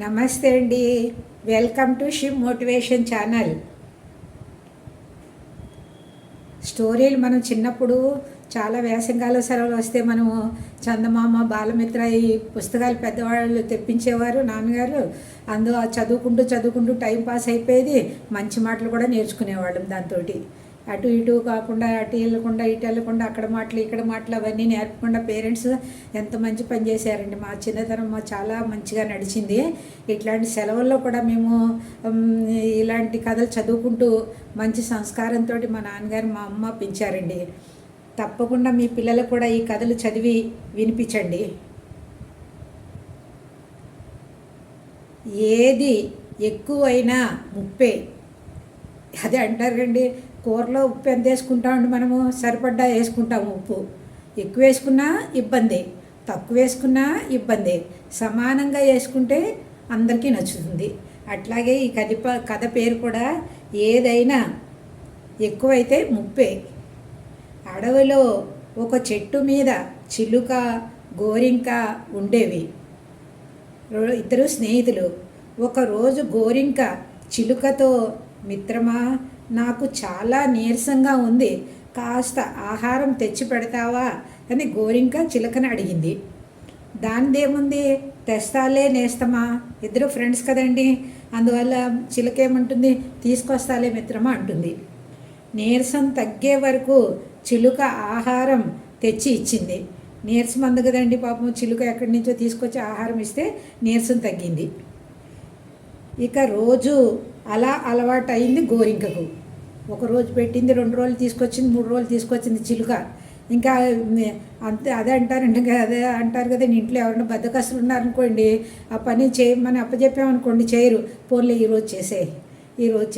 నమస్తే అండి. Welcome to Shiv motivation channel. స్టోరీలు మనం చిన్నప్పుడు చాలా వేసంగాల సెలవులు వస్తే మనము చందమామ, బాలమిత్ర ఈ పుస్తకాలు పెద్దవాళ్ళు తెప్పించేవారు నాన్నగారు. చదువుకుంటూ టైం పాస్ అయిపోయేది. మంచి మాటలు కూడా నేర్చుకునేవాళ్ళం దాంతో. అటు ఇటు కాకుండా అటు వెళ్ళకుండా ఇటు వెళ్ళకుండా అక్కడ మాటలు ఇక్కడ మాటలు అవన్నీ నేర్పకుండా పేరెంట్స్ ఎంత మంచి పని చేశారండి. మా చిన్నతనం చాలా మంచిగా నడిచింది. ఇట్లాంటి సెలవుల్లో కూడా మేము ఇలాంటి కథలు చదువుకుంటూ మంచి సంస్కారంతో మా నాన్నగారు మా అమ్మ పెంచారండి. తప్పకుండా మీ పిల్లలకు కూడా ఈ కథలు చదివి వినిపించండి. ఏది ఎక్కువైనా ముప్పే, అదే అంటారు కండి. కూరలో ఉప్పు ఎంత వేసుకుంటామండి మనము? సరిపడ్డా వేసుకుంటాము. ఉప్పు ఎక్కువ వేసుకున్నా ఇబ్బంది, తక్కువ వేసుకున్నా ఇబ్బంది. సమానంగా వేసుకుంటే అందరికీ నచ్చుతుంది. అట్లాగే ఈ కథ పేరు కూడా ఏదైనా ఎక్కువైతే ముప్పే. అడవిలో ఒక చెట్టు మీద చిలుక, గోరింక ఉండేవి. ఇద్దరు స్నేహితులు. ఒకరోజు గోరింక చిలుకతో, మిత్రమా, నాకు చాలా నీరసంగా ఉంది, కాస్త ఆహారం తెచ్చి పెడతావా అని గోరింక చిలుకని అడిగింది. దానిదేముంది, తెస్తాలే నేస్తమా, ఇద్దరు ఫ్రెండ్స్ కదండి. అందువల్ల చిలుక ఏమంటుంది, తీసుకొస్తాలే మిత్రమా అంటుంది. నీరసం తగ్గే వరకు చిలుక ఆహారం తెచ్చి ఇచ్చింది. నీరసం అంది కదండి పాపం. చిలుక ఎక్కడి నుంచో తీసుకొచ్చి ఆహారం ఇస్తే నీరసం తగ్గింది. ఇక రోజు అలా అలవాటు అయింది గోరింకకు. ఒకరోజు పెట్టింది, 2 రోజులు తీసుకొచ్చింది, 3 రోజులు తీసుకొచ్చింది చిలుక. ఇంకా అంతే. అదే అంటారండి, అదే అంటారు కదా, ఇంట్లో ఎవరైనా బద్దకస్తులు ఉన్నారనుకోండి, ఆ పని చేయమని అప్పచెప్పామనుకోండి చేయరు. పోన్లే ఈరోజు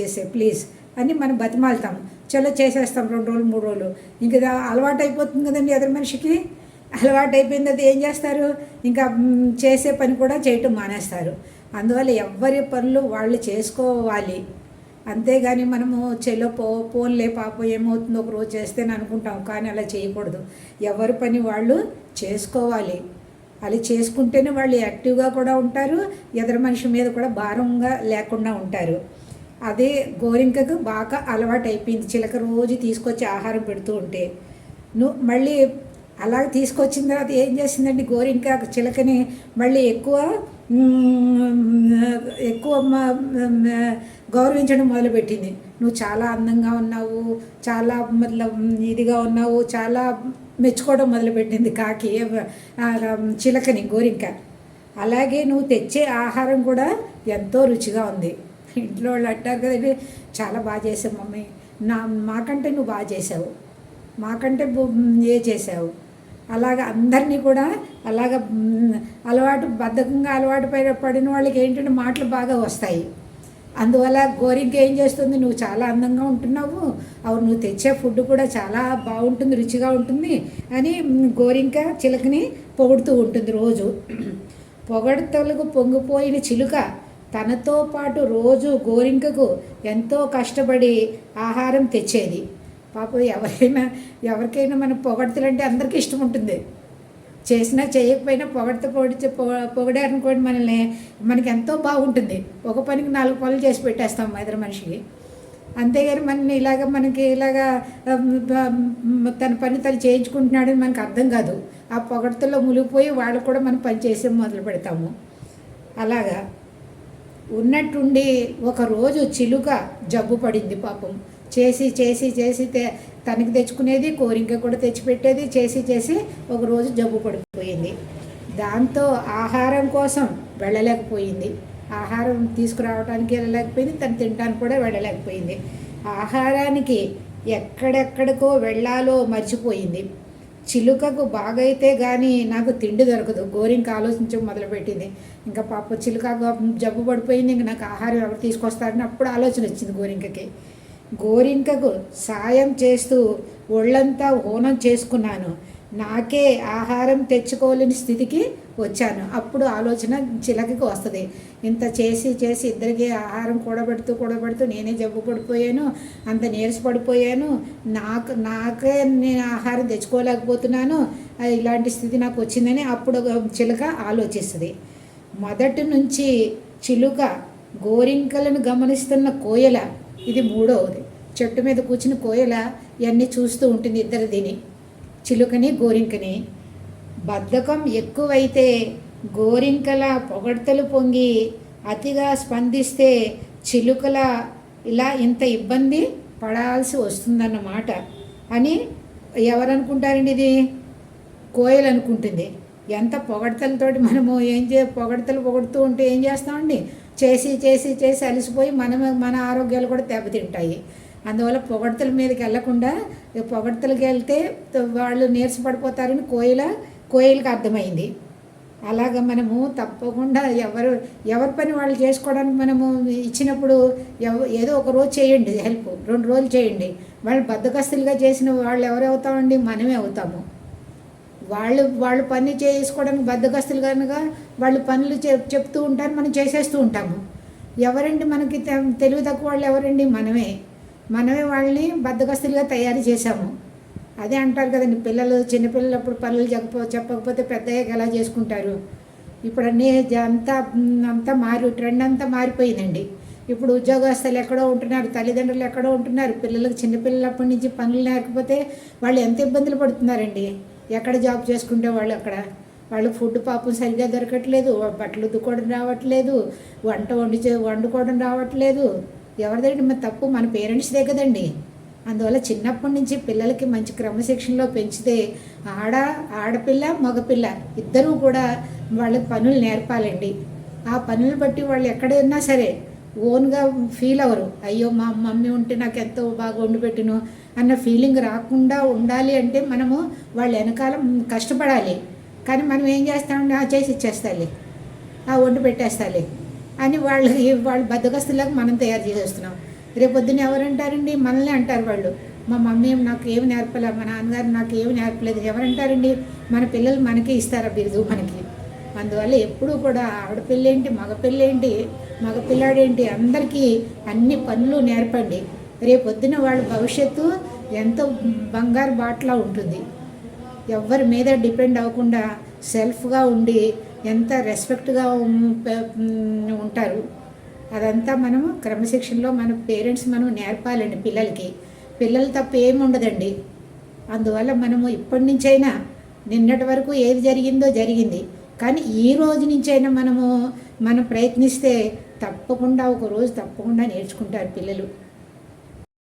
చేసే ప్లీజ్ అని మనం బతిమాలుతాం. చలో చేసేస్తాం 2 రోజులు 3 రోజులు. ఇంకా అలవాటు అయిపోతుంది కదండి ఎదురు మనిషికి. అలవాటు అయిపోయింది. అది ఏం చేస్తారు, ఇంకా చేసే పని కూడా చేయటం మానేస్తారు. అందువల్ల ఎవరి పనులు వాళ్ళు చేసుకోవాలి. అంతేగాని మనము పోన్లే పాపం ఏమవుతుందో ఒకరోజు చేస్తేనే అనుకుంటాం. కానీ అలా చేయకూడదు. ఎవరి పని వాళ్ళు చేసుకోవాలి. అలా చేసుకుంటేనే వాళ్ళు యాక్టివ్గా కూడా ఉంటారు, ఎదురు మనిషి మీద కూడా భారంగా లేకుండా ఉంటారు. అదే గోరింకకు బాగా అలవాటు అయిపోయింది. చిలక రోజు తీసుకొచ్చి ఆహారం పెడుతూ ఉంటే మళ్ళీ అలా తీసుకొచ్చిన తర్వాత ఏం చేసిందండి గోరింక చిలకని మళ్ళీ ఎక్కువ గౌరవించడం మొదలుపెట్టింది. నువ్వు చాలా అందంగా ఉన్నావు, చాలా ఇదిగా ఉన్నావు, చాలా మెచ్చుకోవడం మొదలుపెట్టింది కాకి చిలకని గోరింక. అలాగే నువ్వు తెచ్చే ఆహారం కూడా ఎంతో రుచిగా ఉంది. ఇంట్లో వాళ్ళు అంటారు కదండి, చాలా బాగా చేసావు మమ్మీ, మాకంటే నువ్వు బాగా చేసావు, మాకంటే చేసావు. అలాగ అందరినీ కూడా అలాగ బద్ధకంగా అలవాటు పడిన వాళ్ళకి ఏంటంటే మాటలు బాగా వస్తాయి. అందువల్ల గోరింక ఏం చేస్తుంది, నువ్వు చాలా అందంగా ఉంటున్నావు, అవును నువ్వు తెచ్చే ఫుడ్ కూడా చాలా బాగుంటుంది, రుచిగా ఉంటుంది అని గోరింక చిలుకని పొగుడుతూ ఉంటుంది రోజు. పొగడతలకు పొంగిపోయిన చిలుక తనతో పాటు రోజు గోరింకకు ఎంతో కష్టపడి ఆహారం తెచ్చేది. పాపం ఎవరికైనా మన పొగడతలంటే అందరికీ ఇష్టం ఉంటుంది. చేసినా చేయకపోయినా పొగిడారనుకోండి మనల్ని, మనకి ఎంతో బాగుంటుంది. ఒక పనికి 4 పనులు చేసి పెట్టేస్తాం ఎదురు మనిషికి. అంతేగాని మనకి ఇలాగా తన పని తను చేయించుకుంటున్నాడని మనకు అర్థం కాదు. ఆ పొగడతలో మునిగిపోయి వాళ్ళు కూడా మనం పని చేసే మొదలు పెడతాము. అలాగా ఉన్నట్టుండి ఒకరోజు చిలుక జబ్బు పడింది పాపం. చేసి తనకి తెచ్చుకునేది, కోరింక కూడా తెచ్చిపెట్టేది. చేసి ఒకరోజు జబ్బు పడిపోయింది. దాంతో ఆహారం కోసం వెళ్ళలేకపోయింది. ఆహారం తీసుకురావడానికి వెళ్ళలేకపోయింది, తను తినడానికి కూడా వెళ్ళలేకపోయింది. ఆహారానికి ఎక్కడెక్కడికో వెళ్ళాలో మర్చిపోయింది. చిలుకకు బాగైతే కానీ నాకు తిండి దొరకదు. గోరింక ఆలోచించడం మొదలుపెట్టింది. ఇంకా పాప చిలుక జబ్బు పడిపోయింది, ఇంక నాకు ఆహారం ఎవరు తీసుకొస్తారని అప్పుడు ఆలోచన వచ్చింది గోరింకకి. గోరింకకు సాయం చేస్తూ ఒళ్ళంతా హోనం చేసుకున్నాను. నాకే ఆహారం తెచ్చుకోలేని స్థితికి వచ్చాను. అప్పుడు ఆలోచన చిలకకి వస్తుంది. ఇంత చేసి ఇద్దరికి ఆహారం కూడబెడుతూ నేనే జబ్బు పడిపోయాను, అంత నీరసపడిపోయాను, నాకే నేను ఆహారం తెచ్చుకోలేకపోతున్నాను, ఇలాంటి స్థితి నాకు వచ్చిందని అప్పుడు చిలక ఆలోచిస్తుంది. మొదటి నుంచి చిలుక, గోరింకలను గమనిస్తున్న కోయల, ఇది మూడవది. చెట్టు మీద కూర్చుని కోయల ఇవన్నీ చూస్తూ ఉంటుంది ఇద్దరిదిని, చిలుకని గోరింకని. బద్ధకం ఎక్కువైతే గోరింకల పొగడ్తలు పొంగి అతిగా స్పందిస్తే చిలుకల ఇలా ఇంత ఇబ్బంది పడాల్సి వస్తుందన్నమాట అని ఎవరనుకుంటారండి? ఇది కోయలు అనుకుంటుంది. ఎంత పొగడ్తలతోటి మనము పొగడ్తలు పొగుడుతూ ఉంటే ఏం చేస్తామండి? చేసి చేసి చేసి అలసిపోయి మన ఆరోగ్యాలు కూడా దెబ్బతింటాయి. అందువల్ల పొగడ్తల మీదకి వెళ్ళకుండా, పొగడ్తలకి వెళ్తే వాళ్ళు నీరసపడిపోతారని కోయిలకి అర్థమైంది. అలాగ మనము తప్పకుండా ఎవరి పని వాళ్ళు చేసుకోవడానికి మనము ఇచ్చినప్పుడు ఏదో ఒక రోజు చేయండి హెల్ప్, 2 రోజులు చేయండి. వాళ్ళు బద్దకస్తులుగా చేసిన వాళ్ళు ఎవరు అవుతామండి? మనమే అవుతాము. వాళ్ళు పని చేసుకోవడానికి బద్దకస్తులు కనుక వాళ్ళు పనులు చెప్తూ ఉంటారు, మనం చేసేస్తూ ఉంటాము. ఎవరండి మనకి తెలివి తక్కువ వాళ్ళు? ఎవరండి? మనమే వాళ్ళని బద్దకస్తులుగా తయారు చేశాము. అదే అంటారు కదండి, చిన్నపిల్లలు అప్పుడు పనులు చెప్పకపోతే పెద్దయ్యాక ఎలా చేసుకుంటారు? ఇప్పుడు అన్నీ అంతా ట్రెండ్ అంతా మారిపోయిందండి. ఇప్పుడు ఉద్యోగస్తులు ఎక్కడో ఉంటున్నారు, తల్లిదండ్రులు ఎక్కడో ఉంటున్నారు. చిన్నపిల్లలప్పటి నుంచి పనులు లేకపోతే వాళ్ళు ఎంత ఇబ్బందులు పడుతున్నారండి. ఎక్కడ జాబ్ చేసుకుంటే వాళ్ళు ఫుడ్ పాపం సరిగ్గా దొరకట్లేదు, బట్టలు ఉతుక్కోవడం రావట్లేదు, వండుకోవడం రావట్లేదు. ఎవరిదండి మరి తప్పు? మన పేరెంట్స్దే కదండి. అందువల్ల చిన్నప్పటి నుంచి పిల్లలకి మంచి క్రమశిక్షణలో పెంచితే ఆడపిల్ల మగపిల్ల ఇద్దరూ కూడా వాళ్ళకి పనులు నేర్పాలండి. ఆ పనులు బట్టి వాళ్ళు ఎక్కడైనా సరే ఓన్గా ఫీల్ అవ్వరు. అయ్యో మా మమ్మీ ఉంటే నాకు ఎంతో బాగా వండి పెట్టిను అన్న ఫీలింగ్ రాకుండా ఉండాలి అంటే మనము వాళ్ళ వెనకాల కష్టపడాలి. కానీ మనం ఏం చేస్తామంటే చేసి ఇచ్చేస్తాలి, వండి పెట్టేస్తాలి అని వాళ్ళు బద్దకస్తులాగా మనం తయారు చేసేస్తున్నాం. రేపొద్దున ఎవరంటారండి? మనల్ని అంటారు వాళ్ళు. మా మమ్మీ నాకు ఏమి నేర్పలే, మా నాన్నగారు నాకు ఏమి నేర్పలేదు. ఎవరంటారండి? మన పిల్లలు మనకే ఇస్తారా బిరుదు మనకి? అందువల్ల ఎప్పుడూ కూడా ఆడపిల్లేంటి మగపిల్లాడేంటి అందరికీ అన్ని పనులు నేర్పండి. రేపొద్దున వాళ్ళ భవిష్యత్తు ఎంతో బంగారు బాటలా ఉంటుంది. ఎవరి మీద డిపెండ్ అవ్వకుండా సెల్ఫ్గా ఉండి ఎంత రెస్పెక్ట్గా ఉంటారు. అదంతా మనము క్రమశిక్షణలో మన పేరెంట్స్ మనం నేర్పాలండి పిల్లలకి. పిల్లలు తప్ప ఏమి ఉండదండి. అందువల్ల మనము ఇప్పటి నుంచైనా, నిన్నటి వరకు ఏది జరిగిందో జరిగింది, కానీ ఈ రోజు నుంచైనా మనం ప్రయత్నిస్తే తప్పకుండా ఒక రోజు తప్పకుండా నేర్చుకుంటారు పిల్లలు.